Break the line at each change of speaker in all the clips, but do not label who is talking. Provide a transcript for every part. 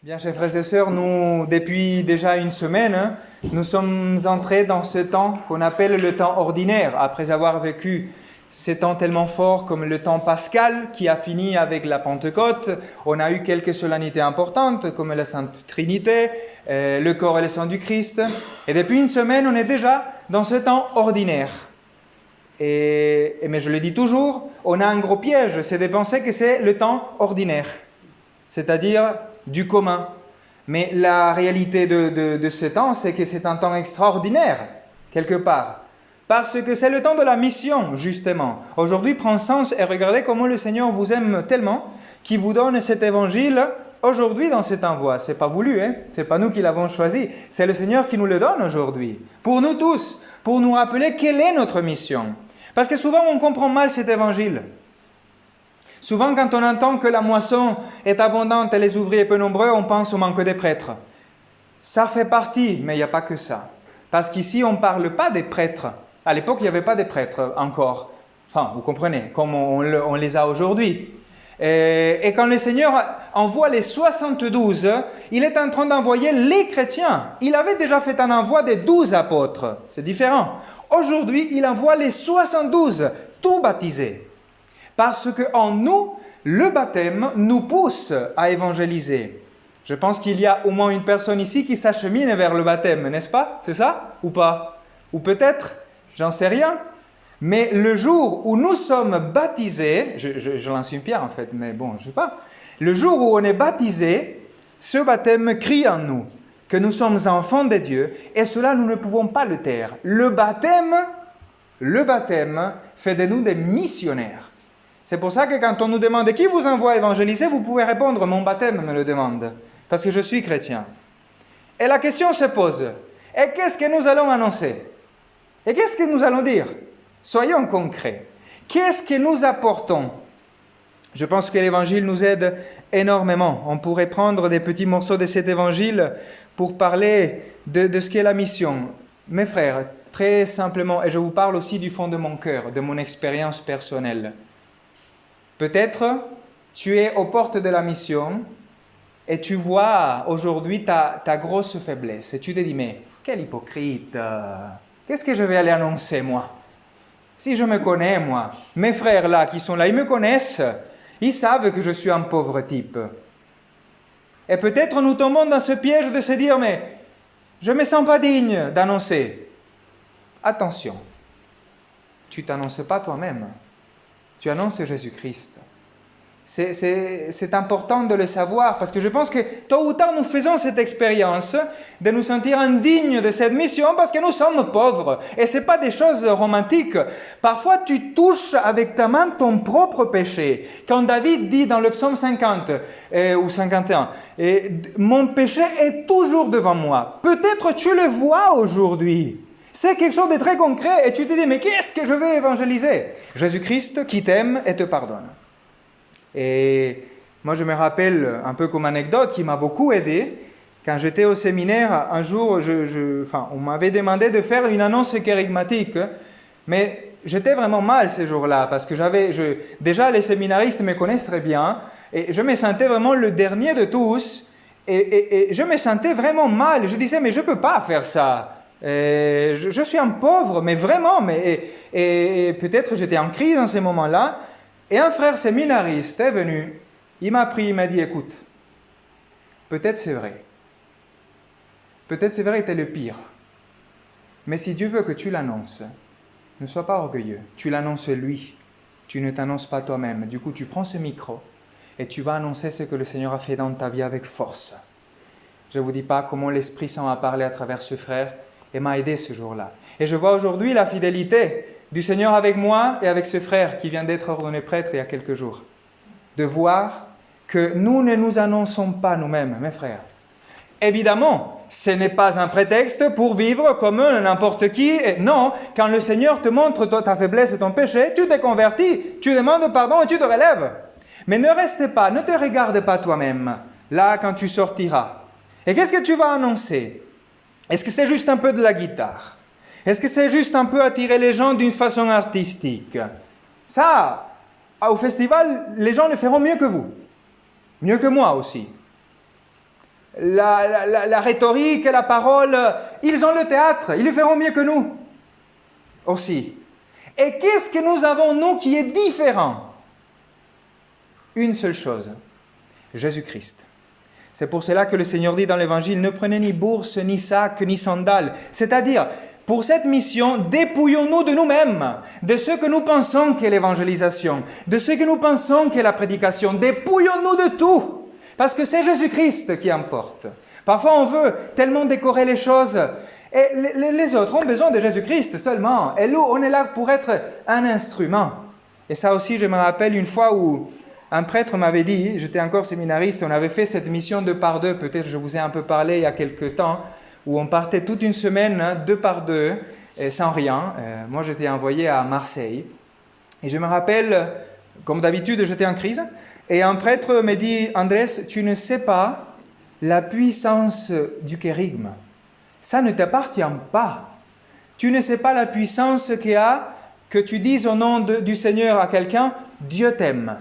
Bien, chers frères et sœurs, nous, depuis déjà une semaine, nous sommes entrés dans ce temps qu'on appelle le temps ordinaire, après avoir vécu ces temps tellement forts comme le temps pascal qui a fini avec la Pentecôte. On a eu quelques solennités importantes comme la Sainte Trinité, le corps et le sang du Christ. Et depuis une semaine, on est déjà dans ce temps ordinaire. Mais je le dis toujours, on a un gros piège, c'est de penser que c'est le temps ordinaire, c'est-à-dire du commun. Mais la réalité de ce temps, c'est que c'est un temps extraordinaire, quelque part. Parce que c'est le temps de la mission, justement. Aujourd'hui prend sens et regardez comment le Seigneur vous aime tellement qu'il vous donne cet évangile aujourd'hui dans cet envoi. C'est pas voulu, hein? C'est pas nous qui l'avons choisi. C'est le Seigneur qui nous le donne aujourd'hui. Pour nous tous, pour nous rappeler quelle est notre mission. Parce que souvent on comprend mal cet évangile. Souvent, quand on entend que la moisson est abondante et les ouvriers peu nombreux, on pense au manque des prêtres. Ça fait partie, mais il n'y a pas que ça. Parce qu'ici, on ne parle pas des prêtres. À l'époque, il n'y avait pas de prêtres encore. Enfin, vous comprenez, comme on les a aujourd'hui. Et quand le Seigneur envoie les 72, il est en train d'envoyer les chrétiens. Il avait déjà fait un envoi des 12 apôtres. C'est différent. Aujourd'hui, il envoie les 72, tout baptisés. Parce qu'en nous, le baptême nous pousse à évangéliser. Je pense qu'il y a au moins une personne ici qui s'achemine vers le baptême, n'est-ce pas? C'est ça? Ou pas? Ou peut-être? J'en sais rien. Mais le jour où nous sommes baptisés, je lance une pierre en fait, mais bon, je ne sais pas. Le jour où on est baptisé, ce baptême crie en nous que nous sommes enfants de Dieu, et cela, nous ne pouvons pas le taire. Le baptême fait de nous des missionnaires. C'est pour ça que quand on nous demande qui vous envoie évangéliser, vous pouvez répondre, mon baptême me le demande, parce que je suis chrétien. Et la question se pose, et qu'est-ce que nous allons annoncer? Et qu'est-ce que nous allons dire? Soyons concrets. Qu'est-ce que nous apportons? Je pense que l'évangile nous aide énormément. On pourrait prendre des petits morceaux de cet évangile pour parler de ce qu'est la mission. Mes frères, très simplement, et je vous parle aussi du fond de mon cœur, de mon expérience personnelle. Peut-être tu es aux portes de la mission et tu vois aujourd'hui ta grosse faiblesse. Et tu te dis, mais quel hypocrite! Qu'est-ce que je vais aller annoncer, moi? Si je me connais, moi, mes frères là qui sont là, ils me connaissent, ils savent que je suis un pauvre type. Et peut-être nous tombons dans ce piège de se dire, mais je ne me sens pas digne d'annoncer. Attention, tu ne t'annonces pas toi-même. Tu annonces Jésus-Christ. C'est important de le savoir parce que je pense que tôt ou tard nous faisons cette expérience de nous sentir indignes de cette mission parce que nous sommes pauvres. Et ce n'est pas des choses romantiques. Parfois tu touches avec ta main ton propre péché. Quand David dit dans le psaume 50 ou 51, mon péché est toujours devant moi. Peut-être tu le vois aujourd'hui. C'est quelque chose de très concret et tu te dis, mais qu'est-ce que je vais évangéliser? Jésus-Christ qui t'aime et te pardonne. Et moi je me rappelle, un peu comme anecdote, qui m'a beaucoup aidé, quand j'étais au séminaire, un jour, on m'avait demandé de faire une annonce kérigmatique, mais j'étais vraiment mal ce jour-là, parce que déjà les séminaristes me connaissent très bien, et je me sentais vraiment le dernier de tous, et je me sentais vraiment mal. Je disais, mais je ne peux pas faire ça. Je suis un pauvre, mais vraiment, et peut-être j'étais en crise dans ces moments-là, et un frère séminariste est venu, il m'a pris, il m'a dit, écoute, peut-être c'est vrai, t'es le pire, mais si Dieu veut que tu l'annonces, ne sois pas orgueilleux, tu l'annonces lui, tu ne t'annonces pas toi-même, du coup tu prends ce micro, et tu vas annoncer ce que le Seigneur a fait dans ta vie avec force. Je ne vous dis pas comment l'Esprit Saint a parlé à travers ce frère, et m'a aidé ce jour-là. Et je vois aujourd'hui la fidélité du Seigneur avec moi et avec ce frère qui vient d'être ordonné prêtre il y a quelques jours. De voir que nous ne nous annonçons pas nous-mêmes, mes frères. Évidemment, ce n'est pas un prétexte pour vivre comme n'importe qui. Et non, quand le Seigneur te montre ta faiblesse et ton péché, tu te convertis, tu demandes pardon et tu te relèves. Mais ne reste pas, ne te regarde pas toi-même, là quand tu sortiras. Et qu'est-ce que tu vas annoncer? Est-ce que c'est juste un peu de la guitare? Est-ce que c'est juste un peu attirer les gens d'une façon artistique? Ça, au festival, les gens le feront mieux que vous. Mieux que moi aussi. la rhétorique, la parole. Ils ont le théâtre, ils le feront mieux que nous aussi. Et qu'est-ce que nous avons, nous, qui est différent? Une seule chose, Jésus-Christ. C'est pour cela que le Seigneur dit dans l'Évangile, ne prenez ni bourse, ni sac, ni sandales. C'est-à-dire, pour cette mission, dépouillons-nous de nous-mêmes, de ce que nous pensons qu'est l'évangélisation, de ce que nous pensons qu'est la prédication. Dépouillons-nous de tout, parce que c'est Jésus-Christ qui importe. Parfois, on veut tellement décorer les choses, et les autres ont besoin de Jésus-Christ seulement. Et nous, on est là pour être un instrument. Et ça aussi, je me rappelle une fois où un prêtre m'avait dit, j'étais encore séminariste, on avait fait cette mission 2 par 2, peut-être je vous ai un peu parlé il y a quelques temps, où on partait toute une semaine 2 par 2, sans rien. Moi, j'étais envoyé à Marseille. Et je me rappelle, comme d'habitude, j'étais en crise. Et un prêtre me dit, Andrés, tu ne sais pas la puissance du kérigme. Ça ne t'appartient pas. Tu ne sais pas la puissance qu'il y a que tu dises au nom du Seigneur à quelqu'un, Dieu t'aime.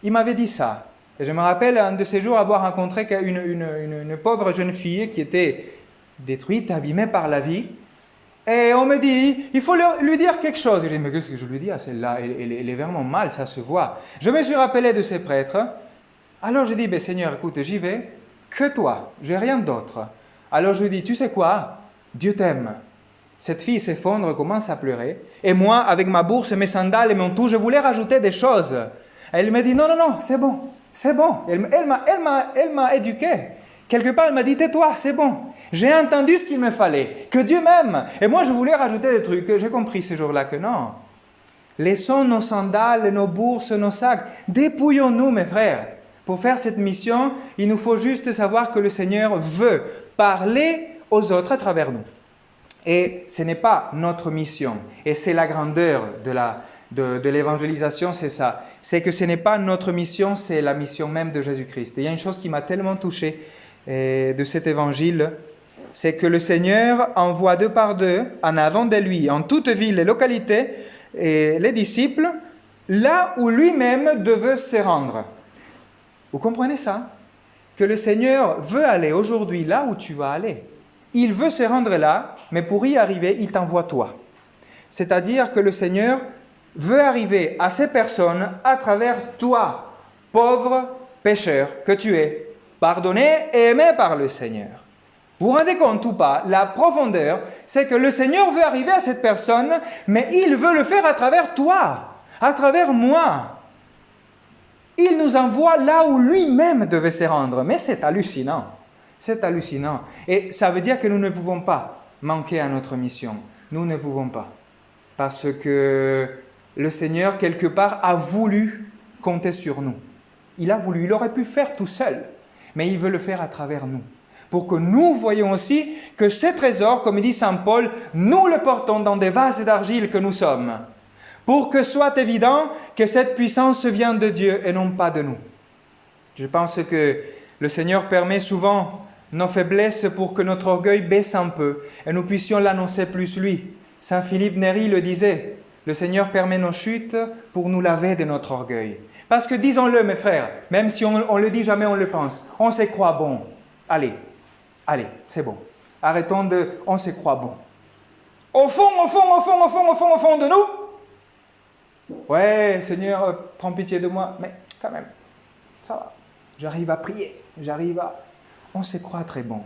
Il m'avait dit ça. Et je me rappelle un de ces jours avoir rencontré une pauvre jeune fille qui était détruite, abîmée par la vie. Et on me dit, il faut lui dire quelque chose. Je dis, mais qu'est-ce que je lui dis à celle-là? Elle est vraiment mal, ça se voit. Je me suis rappelé de ces prêtres. Alors je dis, ben, Seigneur, écoute, j'y vais, que toi, j'ai rien d'autre. Alors je lui dis, tu sais quoi? Dieu t'aime. Cette fille s'effondre, commence à pleurer. Et moi, avec ma bourse, mes sandales et mon tout, je voulais rajouter des choses. Elle me dit, non, c'est bon, c'est bon. Elle m'a éduqué. Quelque part, elle m'a dit, tais-toi, c'est bon. J'ai entendu ce qu'il me fallait, que Dieu m'aime. Et moi, je voulais rajouter des trucs. J'ai compris ce jour-là que non. Laissons nos sandales, nos bourses, nos sacs. Dépouillons-nous, mes frères. Pour faire cette mission, il nous faut juste savoir que le Seigneur veut parler aux autres à travers nous. Et ce n'est pas notre mission. Et c'est la grandeur de l'évangélisation, c'est ça. C'est que ce n'est pas notre mission, c'est la mission même de Jésus-Christ. Et il y a une chose qui m'a tellement touché de cet évangile, c'est que le Seigneur envoie 2 par 2 en avant de lui, en toute ville et localité, et les disciples, là où lui-même devait se rendre. Vous comprenez ça? Que le Seigneur veut aller aujourd'hui là où tu vas aller. Il veut se rendre là, mais pour y arriver, il t'envoie toi. C'est-à-dire que le Seigneur veut arriver à ces personnes à travers toi, pauvre pécheur que tu es, pardonné et aimé par le Seigneur. Vous vous rendez compte ou pas? La profondeur, c'est que le Seigneur veut arriver à cette personne, mais il veut le faire à travers toi, à travers moi. Il nous envoie là où lui-même devait se rendre. Mais c'est hallucinant. C'est hallucinant. Et ça veut dire que nous ne pouvons pas manquer à notre mission. Nous ne pouvons pas. Parce que le Seigneur, quelque part, a voulu compter sur nous. Il a voulu. Il aurait pu faire tout seul. Mais il veut le faire à travers nous. Pour que nous voyions aussi que ces trésors, comme dit Saint Paul, nous le portons dans des vases d'argile que nous sommes. Pour que soit évident que cette puissance vient de Dieu et non pas de nous. Je pense que le Seigneur permet souvent nos faiblesses pour que notre orgueil baisse un peu et nous puissions l'annoncer plus lui. Saint Philippe Néri le disait, le Seigneur permet nos chutes pour nous laver de notre orgueil. Parce que disons-le mes frères, même si on le dit jamais, on le pense, on se croit bon. Allez, c'est bon. Arrêtons on se croit bon. Au fond de nous, ouais, Seigneur, prends pitié de moi, mais quand même, ça va. J'arrive à prier, on se croit très bon.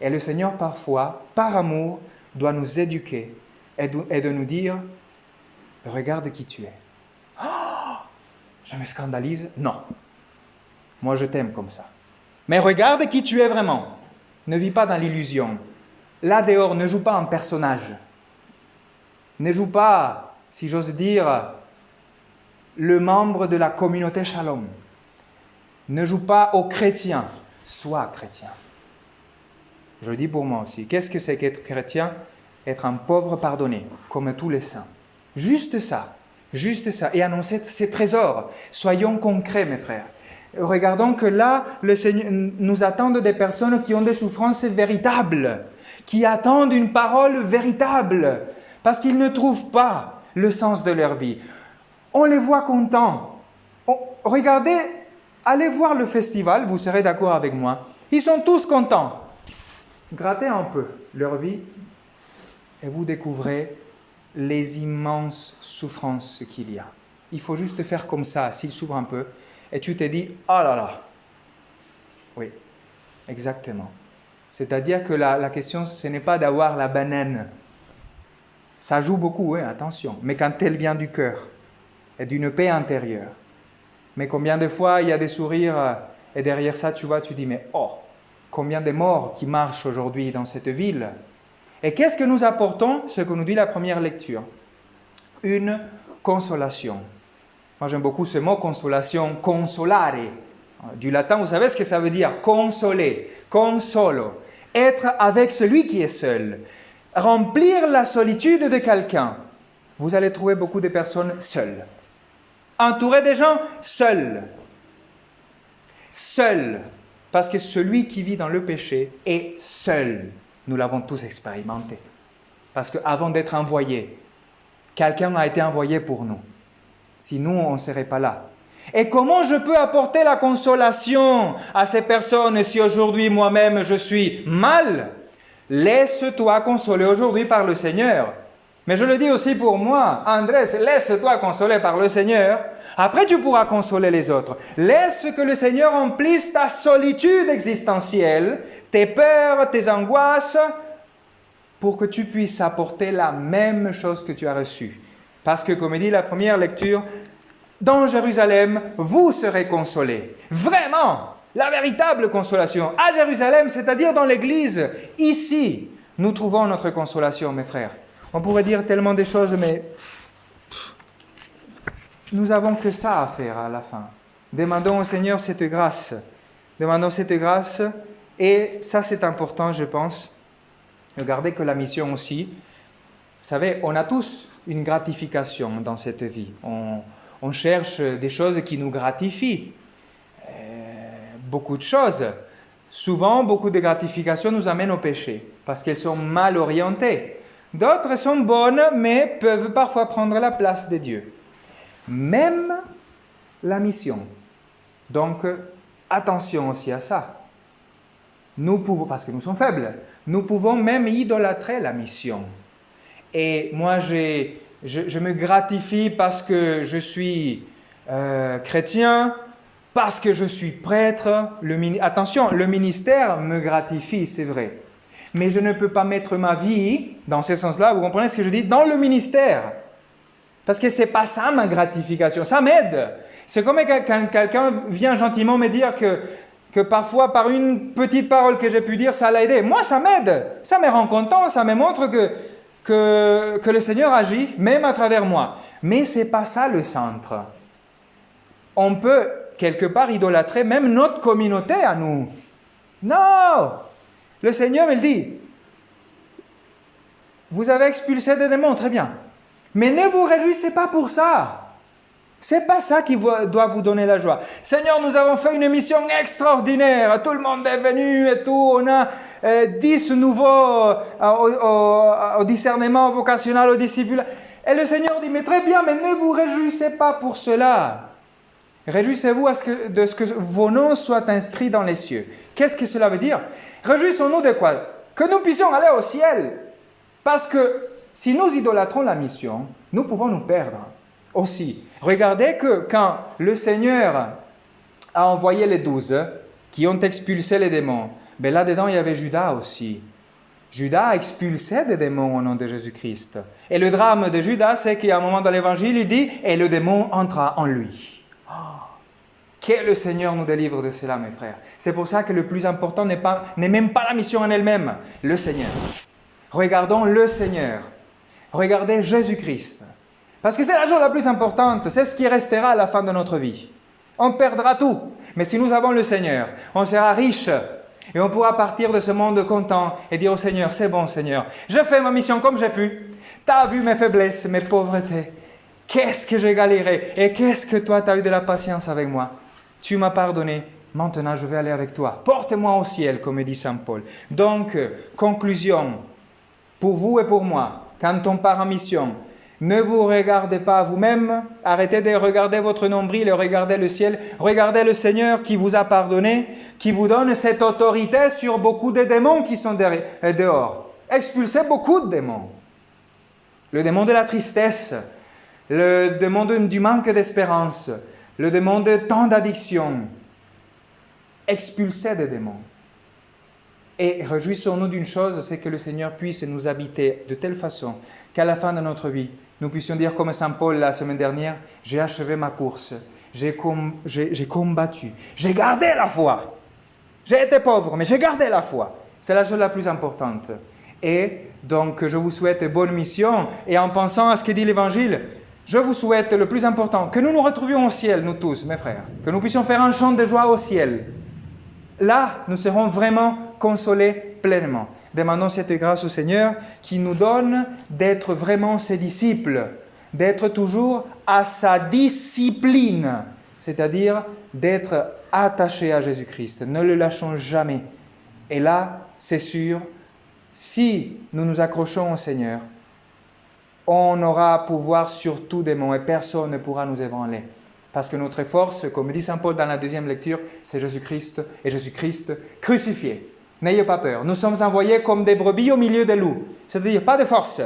Et le Seigneur, parfois, par amour, doit nous éduquer et de nous dire, regarde qui tu es. Oh, je me scandalise? Non. Moi, je t'aime comme ça. Mais regarde qui tu es vraiment. Ne vis pas dans l'illusion. Là dehors, ne joue pas un personnage. Ne joue pas, si j'ose dire, le membre de la communauté Shalom. Ne joue pas aux chrétiens. Sois chrétien. Je le dis pour moi aussi. Qu'est-ce que c'est qu'être chrétien? Être un pauvre pardonné, comme tous les saints. Juste ça. Et annoncer ces trésors. Soyons concrets, mes frères. Regardons que là, le Seigneur nous attend des personnes qui ont des souffrances véritables, qui attendent une parole véritable, parce qu'ils ne trouvent pas le sens de leur vie. On les voit contents. Regardez, allez voir le festival, vous serez d'accord avec moi. Ils sont tous contents. Grattez un peu leur vie et vous découvrez les immenses souffrances qu'il y a. Il faut juste faire comme ça, s'il s'ouvre un peu, et tu te dis, oh là là. Oui, exactement. C'est-à-dire que la question, ce n'est pas d'avoir la banane. Ça joue beaucoup, hein, attention. Mais quand elle vient du cœur et d'une paix intérieure. Mais combien de fois il y a des sourires et derrière ça, tu vois, tu dis, mais oh, combien de morts qui marchent aujourd'hui dans cette ville. Et qu'est-ce que nous apportons? Ce que nous dit la première lecture. Une consolation. Moi, j'aime beaucoup ce mot, consolation, consolare. Du latin, vous savez ce que ça veut dire? Consoler, consolo. Être avec celui qui est seul. Remplir la solitude de quelqu'un. Vous allez trouver beaucoup de personnes seules. Entourées des gens, seuls. Seul. Parce que celui qui vit dans le péché est seul. Nous l'avons tous expérimenté. Parce qu'avant d'être envoyé, quelqu'un a été envoyé pour nous. Si nous, on ne serait pas là. Et comment je peux apporter la consolation à ces personnes si aujourd'hui moi-même je suis mal? Laisse-toi consoler aujourd'hui par le Seigneur. Mais je le dis aussi pour moi, Andrés, laisse-toi consoler par le Seigneur. Après, tu pourras consoler les autres. Laisse que le Seigneur remplisse ta solitude existentielle, tes peurs, tes angoisses, pour que tu puisses apporter la même chose que tu as reçue. Parce que, comme dit la première lecture, dans Jérusalem, vous serez consolés. Vraiment, la véritable consolation. À Jérusalem, c'est-à-dire dans l'Église, ici, nous trouvons notre consolation, mes frères. On pourrait dire tellement de choses, mais nous n'avons que ça à faire à la fin. Demandons au Seigneur cette grâce. Demandons cette grâce. Et ça, c'est important, je pense. Regardez que la mission aussi, vous savez, on a tous une gratification dans cette vie. On cherche des choses qui nous gratifient. Beaucoup de choses. Souvent, beaucoup de gratifications nous amènent au péché, parce qu'elles sont mal orientées. D'autres sont bonnes, mais peuvent parfois prendre la place de Dieu. Même la mission. Donc, attention aussi à ça. Nous pouvons, parce que nous sommes faibles, nous pouvons même idolâtrer la mission. Et moi, je me gratifie parce que je suis chrétien, parce que je suis prêtre. Attention, le ministère me gratifie, c'est vrai. Mais je ne peux pas mettre ma vie, dans ce sens-là, vous comprenez ce que je dis, dans le ministère. Parce que ce n'est pas ça ma gratification, ça m'aide. C'est comme quand quelqu'un vient gentiment me dire que parfois, par une petite parole que j'ai pu dire, ça l'a aidé. Moi, ça m'aide, ça me rend content, ça me montre que le Seigneur agit, même à travers moi. Mais ce n'est pas ça le centre. On peut, quelque part, idolâtrer même notre communauté à nous. Non! Le Seigneur, il dit, vous avez expulsé des démons, très bien. Mais ne vous réjouissez pas pour ça. C'est pas ça qui doit vous donner la joie. Seigneur, nous avons fait une mission extraordinaire. Tout le monde est venu et tout. On a 10 nouveaux au discernement vocationnel, au disciple. Et le Seigneur dit, mais très bien, mais ne vous réjouissez pas pour cela. Réjouissez-vous de ce que vos noms soient inscrits dans les cieux. Qu'est-ce que cela veut dire? Réjouissons-nous de quoi? Que nous puissions aller au ciel. Parce que si nous idolâtrons la mission, nous pouvons nous perdre aussi. Regardez que quand le Seigneur a envoyé les 12 qui ont expulsé les démons, ben là-dedans il y avait Judas aussi. Judas a expulsé des démons au nom de Jésus-Christ. Et le drame de Judas, c'est qu'à un moment dans l'évangile, il dit « Et le démon entra en lui ». Que le Seigneur nous délivre de cela, mes frères. C'est pour ça que le plus important n'est même pas la mission en elle-même, le Seigneur. Regardons le Seigneur. Regardez Jésus-Christ. Parce que c'est la chose la plus importante, c'est ce qui restera à la fin de notre vie. On perdra tout, mais si nous avons le Seigneur, on sera riche et on pourra partir de ce monde content et dire au Seigneur, c'est bon Seigneur, je fais ma mission comme j'ai pu, tu as vu mes faiblesses, mes pauvretés, qu'est-ce que j'ai galéré et qu'est-ce que toi tu as eu de la patience avec moi. Tu m'as pardonné, maintenant je vais aller avec toi. Porte-moi au ciel, comme dit Saint Paul. Donc, conclusion, pour vous et pour moi, quand on part en mission, Ne vous regardez pas vous-même, arrêtez de regarder votre nombril et regardez le ciel. Regardez le Seigneur qui vous a pardonné, qui vous donne cette autorité sur beaucoup de démons qui sont dehors. Expulsez beaucoup de démons. Le démon de la tristesse, le démon du manque d'espérance, le démon de tant d'addiction. Expulsez des démons. Et réjouissons-nous d'une chose, c'est que le Seigneur puisse nous habiter de telle façon qu'à la fin de notre vie, nous puissions dire comme Saint Paul la semaine dernière, j'ai achevé ma course, j'ai combattu, j'ai gardé la foi. J'ai été pauvre, mais j'ai gardé la foi. C'est la chose la plus importante. Et donc, je vous souhaite bonne mission. Et en pensant à ce que dit l'Évangile, je vous souhaite le plus important, que nous nous retrouvions au ciel, nous tous, mes frères. Que nous puissions faire un chant de joie au ciel. Là, nous serons vraiment consolés pleinement. Demandons cette grâce au Seigneur qui nous donne d'être vraiment ses disciples, d'être toujours à sa discipline, c'est-à-dire d'être attachés à Jésus-Christ. Ne le lâchons jamais. Et là, c'est sûr, si nous nous accrochons au Seigneur, on aura pouvoir sur tout démon et personne ne pourra nous ébranler. Parce que notre force, comme dit Saint Paul dans la deuxième lecture, c'est Jésus-Christ et Jésus-Christ crucifié. N'ayez pas peur. Nous sommes envoyés comme des brebis au milieu des loups. C'est-à-dire pas de force.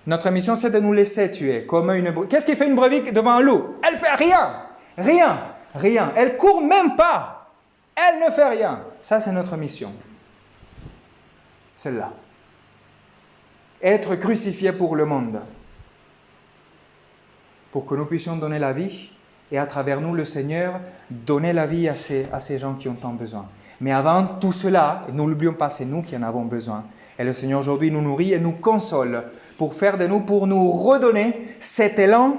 Notre mission, c'est de nous laisser tuer. Comme une brebis. Qu'est-ce qui fait une brebis devant un loup? Elle fait rien. Rien. Rien. Elle court même pas. Elle ne fait rien. Ça, c'est notre mission. Celle-là. Être crucifié pour le monde. Pour que nous puissions donner la vie. Et à travers nous, le Seigneur, donner la vie à ces gens qui ont tant besoin. Mais avant tout cela, et nous ne l'oublions pas, c'est nous qui en avons besoin. Et le Seigneur aujourd'hui nous nourrit et nous console pour faire de nous, pour nous redonner cet élan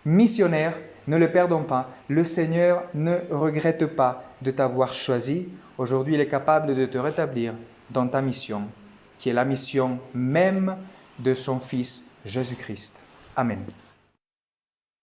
missionnaire. Ne le perdons pas. Le Seigneur ne regrette pas de t'avoir choisi. Aujourd'hui, il est capable de te rétablir dans ta mission, qui est la mission même de son Fils Jésus-Christ. Amen.